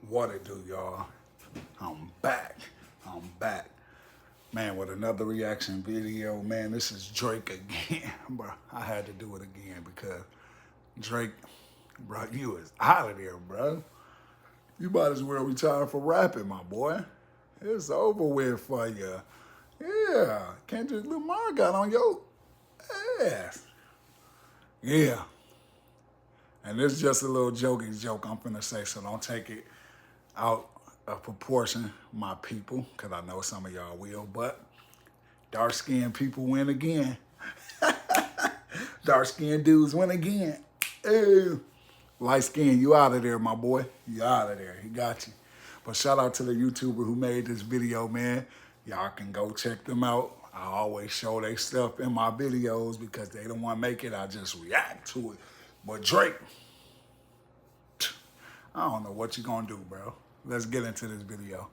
What it do, y'all? I'm back. I'm back. Man, with another reaction video, man, this is Drake again, bro. I had to do it again because Drake, bro, you is out of there, bro. You might as well retire for rapping, my boy. It's over with for you. Yeah, Kendrick Lamar got on your ass. Yeah. And this is just a little jokey joke I'm finna say, so don't take it out of proportion, my people, because I know some of y'all will, but dark-skinned people win again. Dark-skinned dudes win again. Ew. Light-skinned, you out of there, my boy. You out of there. He got you. But shout out to the YouTuber who made this video, man. Y'all can go check them out. I always show their stuff in my videos because they don't want to make it. I just react to it. But Drake, I don't know what you gonna do, bro. Let's get into this video.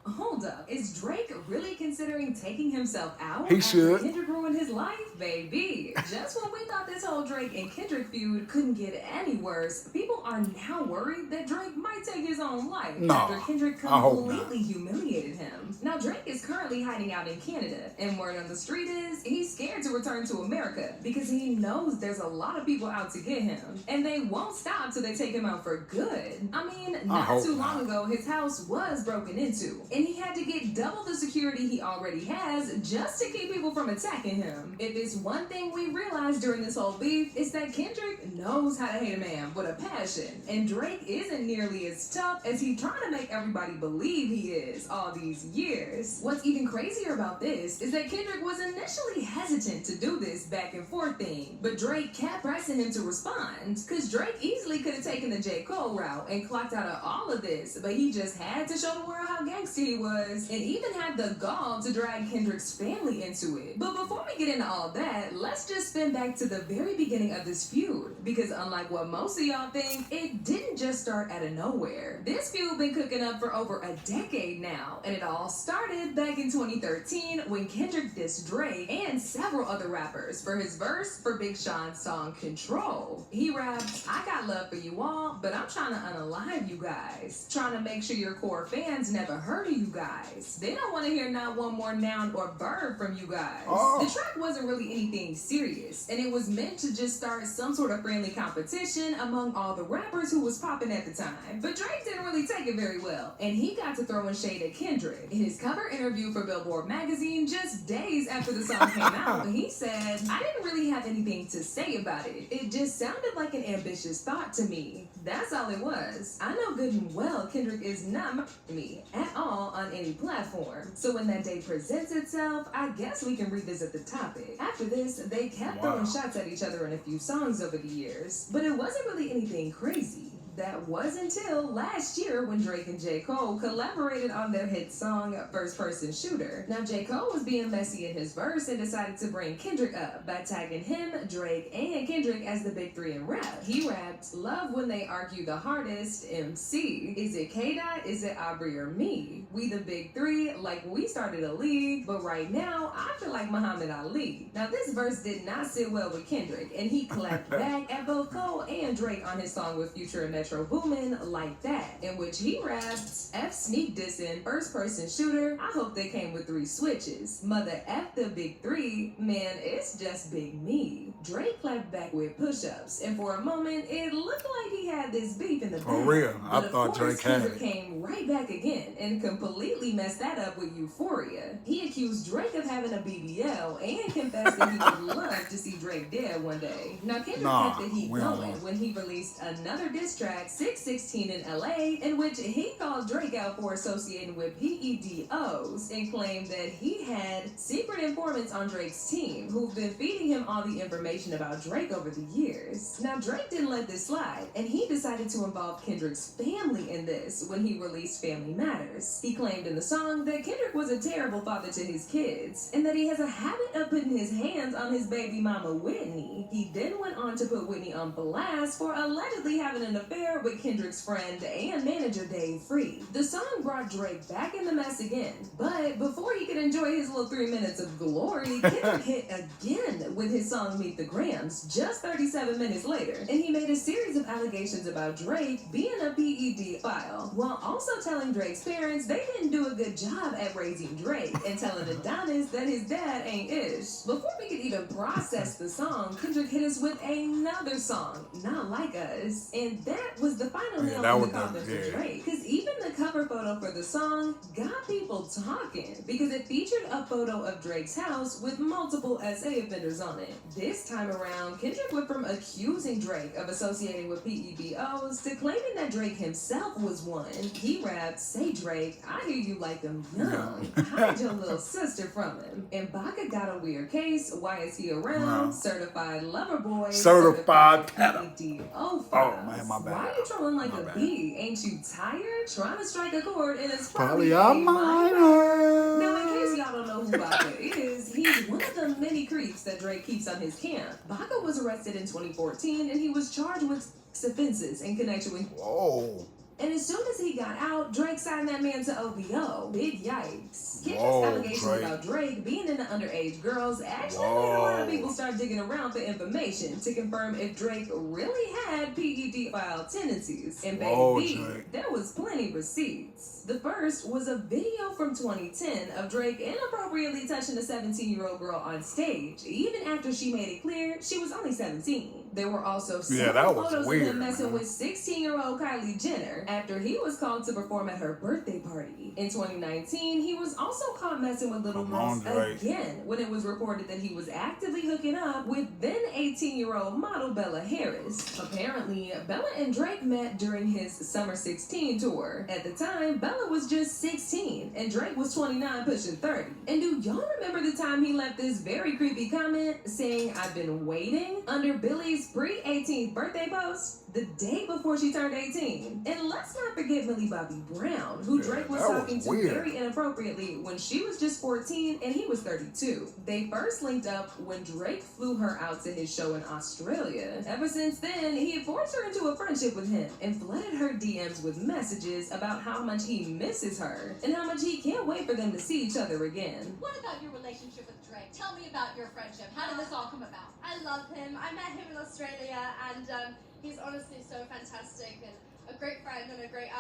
Hold up, is Drake really considering taking himself out? He should. Kendrick ruined his life, baby. Just when we thought this whole Drake and Kendrick feud couldn't get any worse, people are now worried that Drake might take his own life after Kendrick completely humiliated him. Now, Drake is currently hiding out in Canada, and word on the street is he's scared to return to America because he knows there's a lot of people out to get him, and they won't stop till they take him out for good. I mean, not too long ago, his house was broken into, and he had to get double the security he already has just to keep people from attacking him. If it's one thing we realized during this whole beef, it's that Kendrick knows how to hate a man with a passion, and Drake isn't nearly as tough as he's trying to make everybody believe he is all these years. What's even crazier about this is that Kendrick was initially hesitant to do this back and forth thing, but Drake kept pressing him to respond, because Drake easily could have taken the J. Cole route and clocked out of all of this, but he just had to show the world how gangster he was, and even had the gall to drag Kendrick's family into it. But before we get into all that, let's just spin back to the very beginning of this feud, because unlike what most of y'all think, it didn't just start out of nowhere. This feud been cooking up for over a decade now, and it all started back in 2013 when Kendrick dissed Drake and several other rappers for his verse for Big Sean's song Control. He rapped, "I got love for you all, but I'm trying to unalive you guys. Trying to make sure your core fans never heard of you guys. They don't want to hear not one more noun or verb from you guys." The track wasn't really anything serious, and it was meant to just start some sort of friendly competition among all the rappers who was popping at the time. But Drake didn't really take it very well, and he got to throwing shade at Kendrick. In his cover interview for Billboard magazine just days after the song came out, he said, "I didn't really have anything to say about it. It just sounded like an ambitious thought to me. That's all it was. I know good and well Kendrick is not me at all on any platform. So when that day presents itself, I guess we can revisit the topic." After this, they kept throwing shots at each other in a few songs over the years, but it wasn't really anything crazy. That was until last year when Drake and J. Cole collaborated on their hit song, First Person Shooter. Now, J. Cole was being messy in his verse and decided to bring Kendrick up by tagging him, Drake, and Kendrick as the big three in rap. He rapped, "Love when they argue the hardest, MC. Is it K-Dot, is it Aubrey, or me? We the big three, like we started a league, but right now, I feel like Muhammad Ali." Now, this verse did not sit well with Kendrick, and he clapped back at both Cole and Drake on his song with Future and Metro Boomin' Like That, in which he raps, "F sneak dissing, first person shooter, I hope they came with 3 switches. Mother F the big 3, man, it's just big me." Drake clapped back with push-ups, and for a moment, it looked like he had this beef in the back. For real, I thought Drake had Kendrick came right back again and completely messed that up with Euphoria. He accused Drake of having a BBL and confessed that he would love to see Drake dead one day. Now, Kendrick kept the heat going when he released another diss track, 616 in LA, in which he called Drake out for associating with PEDOs and claimed that he had secret informants on Drake's team who've been feeding him all the information about Drake over the years. Now, Drake didn't let this slide, and he decided to involve Kendrick's family in this when he released Family Matters. He claimed in the song that Kendrick was a terrible father to his kids, and that he has a habit of putting his hands on his baby mama Whitney. He then went on to put Whitney on blast for allegedly having an affair affair with Kendrick's friend and manager Dave Free. The song brought Drake back in the mess again, but before he could enjoy his little 3 minutes of glory, Kendrick hit again with his song Meet the Grams just 37 minutes later, and he made a series of allegations about Drake being a pedophile, while also telling Drake's parents they didn't do a good job at raising Drake, and telling Adonis that his dad ain't ish. Before we could even process the song, Kendrick hit us with another song, Not Like Us, and that was the final nail in the coffin for Drake, because even the cover photo for the song got people talking, because it featured a photo of Drake's house with multiple SA offenders on it. This time around, Kendrick went from accusing Drake of associating with PEBOs to claiming that Drake himself was one. He rapped, "Say Drake, I hear you like them young. Hide your little sister from him." And Baca got a weird case. Why is he around? Certified lover boy. Certified PEDO. Oh man, my bad. Why are you trolling like a bee? Ain't you tired? Trying to strike a chord, and it's probably a minor. Now, in case y'all don't know who Baca is, he's one of the many creeps that Drake keeps on his camp. Baca was arrested in 2014, and he was charged with offenses in connection with. Whoa. And as soon as he got out, Drake signed that man to OVO. Big yikes. Kendrick's allegations about Drake being into underage girls actually made a lot of people start digging around for information to confirm if Drake really had pedophile tendencies. And baby, there was plenty receipts. The first was a video from 2010 of Drake inappropriately touching a 17-year-old girl on stage, even after she made it clear she was only 17. There were also several photos of him messing with 16-year-old Kylie Jenner after he was called to perform at her birthday party. In 2019, he was also caught messing with little girls again when it was reported that he was actively hooking up with then 18-year-old model Bella Harris. Apparently, Bella and Drake met during his Summer 16 tour. At the time, Bella was just 16 and Drake was 29 pushing 30. And do y'all remember the time he left this very creepy comment saying, "I've been waiting," under Billy's pre-18th birthday post the day before she turned 18? And let's not forget Millie Bobby Brown, who Drake was talking to very inappropriately when she was just 14 and he was 32. They first linked up when Drake flew her out to his show in Australia. Ever since then, he had forced her into a friendship with him and flooded her DMs with messages about how much he misses her and how much he can't wait for them to see each other again. What about your relationship with Drake? Tell me about your friendship. How did this all come about? I love him. I met him in Australia, and he's honestly so fantastic and a great friend and a great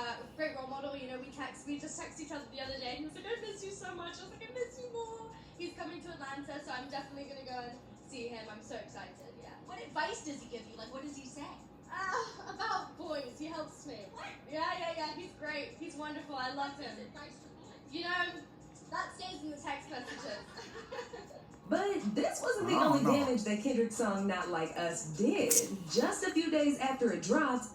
role model. You know, we just texted each other the other day, and he was like, "I miss you so much." I was like, "I miss you more." He's coming to Atlanta, so I'm definitely gonna go and see him. I'm so excited. Yeah. What advice does he give you? Like, what does he say? About boys, he helps me. What? Yeah. He's great. He's wonderful. I love him. Advice for boys. You know, that stays in the text messages. But this wasn't the only damage that Kendrick's song Not Like Us did. Just a few days after it dropped,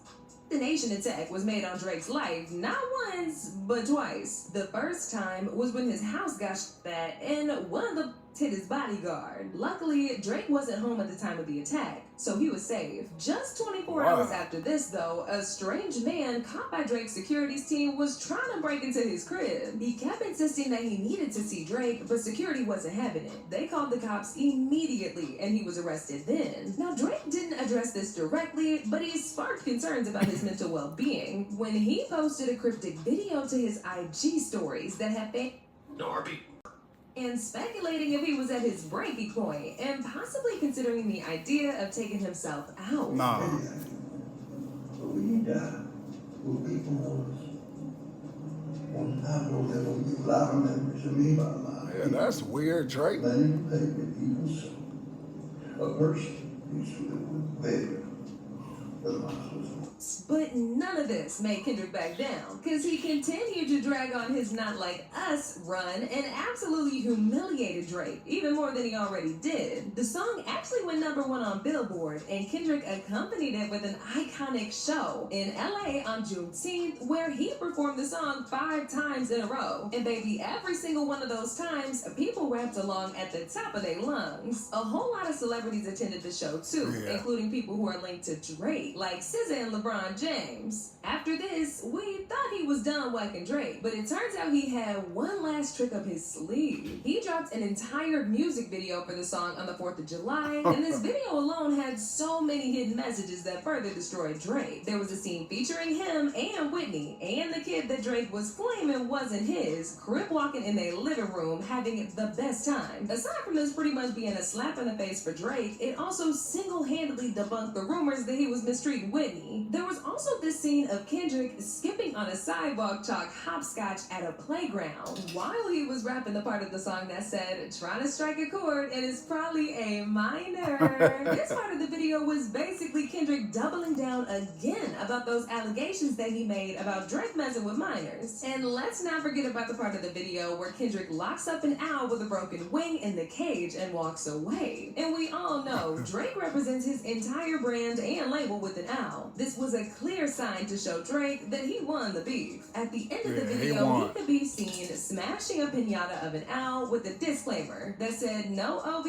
the Nation attack was made on Drake's life, not once, but twice. The first time was when his house got shot at and one of them hit his bodyguard. Luckily, Drake wasn't home at the time of the attack, so he was safe. Just 24 hours after this, though, a strange man caught by Drake's securities team was trying to break into his crib. He kept insisting that he needed to see Drake, but security wasn't having it. They called the cops immediately, and he was arrested then. Now, Drake didn't address this directly, but he sparked concerns about his mental well-being when he posted a cryptic video to his IG stories that had been and speculating if he was at his breaking point and possibly considering the idea of taking himself out. We die. We'll be from one time, there will be a lot of memories of me by my Yeah, that's weird, Drake. letting the paper even so. A person used to live with better. But none of this made Kendrick back down, because he continued to drag on his Not Like Us run and absolutely humiliated Drake, even more than he already did. The song actually went #1 on Billboard, and Kendrick accompanied it with an iconic show in LA on Juneteenth, where he performed the song 5 times in a row. And baby, every single one of those times, people rapped along at the top of their lungs. A whole lot of celebrities attended the show too, including people who are linked to Drake, like SZA and LeBron James. After this, we thought he was done done whacking Drake, but it turns out he had one last trick up his sleeve. He dropped an entire music video for the song on the 4th of July, and this video alone had so many hidden messages that further destroyed Drake. There was a scene featuring him and Whitney, and the kid that Drake was claiming wasn't his, crib walking in their living room having the best time. Aside from this pretty much being a slap in the face for Drake, it also single-handedly debunked the rumors that he was mistreating Whitney. There was also this scene of Kendrick skipping on a sidewalk chalk hopscotch at a playground while he was rapping the part of the song that said, trying to strike a chord and it's probably a minor. This part of the video was basically Kendrick doubling down again about those allegations that he made about Drake messing with minors. And let's not forget about the part of the video where Kendrick locks up an owl with a broken wing in the cage and walks away. And we all know Drake represents his entire brand and label with an owl. This was a clear sign to show Drake that he won the beef. At the end of the video, he could be seen smashing a piñata of an owl with a disclaimer that said no OB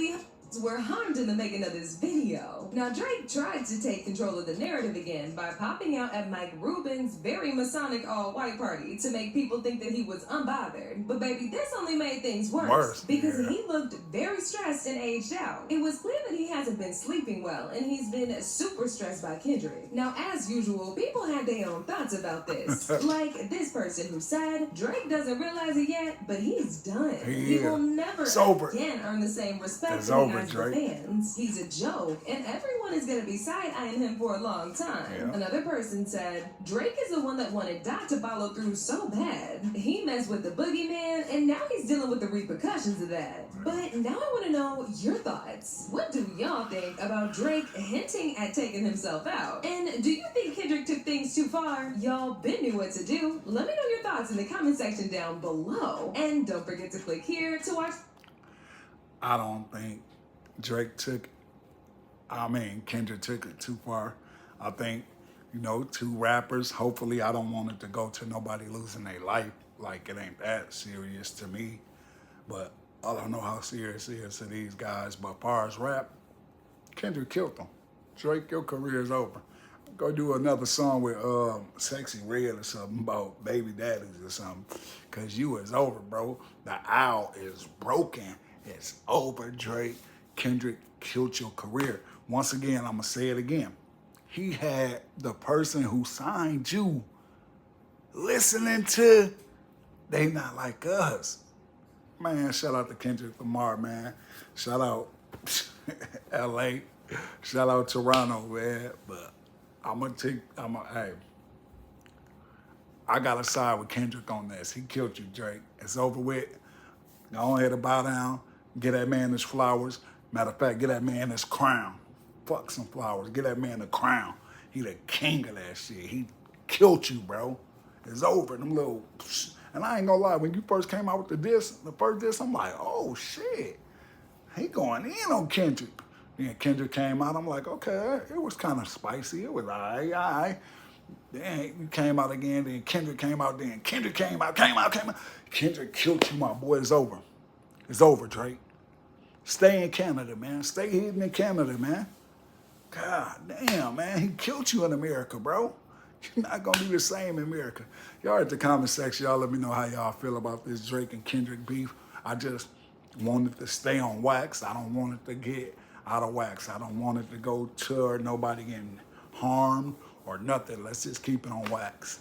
were harmed in the making of this video. Now Drake tried to take control of the narrative again by popping out at Mike Rubin's very Masonic all-white party to make people think that he was unbothered. But baby, this only made things worse because he looked very stressed and aged out. It was clear that he hasn't been sleeping well and he's been super stressed by Kendrick. Now as usual, people had their own thoughts about this. Like this person who said, Drake doesn't realize it yet, but he's done. He will never again earn the same respect as the fans. He's a joke, and everyone is gonna be side-eyeing him for a long time. Another person said, Drake is the one that wanted Doc to follow through so bad. He messed with the boogeyman, and now he's dealing with the repercussions of that. But now I want to know your thoughts. What do y'all think about Drake hinting at taking himself out? And do you think Kendrick took things too far? Y'all been knew what to do. Let me know your thoughts in the comment section down below. And don't forget to click here to watch. I don't think Kendrick took it too far. I think, two rappers, hopefully I don't want it to go to nobody losing their life. Like, it ain't that serious to me. But I don't know how serious it is to these guys. But as far as rap, Kendrick killed them. Drake, your career is over. Go do another song with Sexy Red or something about baby daddies or something. Because you is over, bro. The owl is broken. It's over, Drake. Kendrick killed your career. Once again, I'm going to say it again. He had the person who signed you listening to They Not Like Us. Man, shout out to Kendrick Lamar, man. Shout out LA. Shout out Toronto, man. But I got to side with Kendrick on this. He killed you, Drake. It's over with. Go ahead and bow down. Get that man his flowers. Matter of fact, get that man his crown. Fuck some flowers. Get that man the crown. He the king of that shit. He killed you, bro. It's over. Them little... And I ain't gonna lie, when you first came out with the first diss, I'm like, oh, shit. He going in on Kendrick. Then Kendrick came out. I'm like, okay, it was kind of spicy. It was all right. Then you came out again. Then Kendrick came out. Then Kendrick came out. Kendrick killed you, my boy. It's over. It's over, Drake. Stay in Canada, man. Stay hidden in Canada, man. God damn, man. He killed you in America, bro. You're not going to do the same in America. Y'all at the comment section, y'all let me know how y'all feel about this Drake and Kendrick beef. I just want it to stay on wax. I don't want it to get out of wax. I don't want it to go to nobody getting harmed or nothing. Let's just keep it on wax.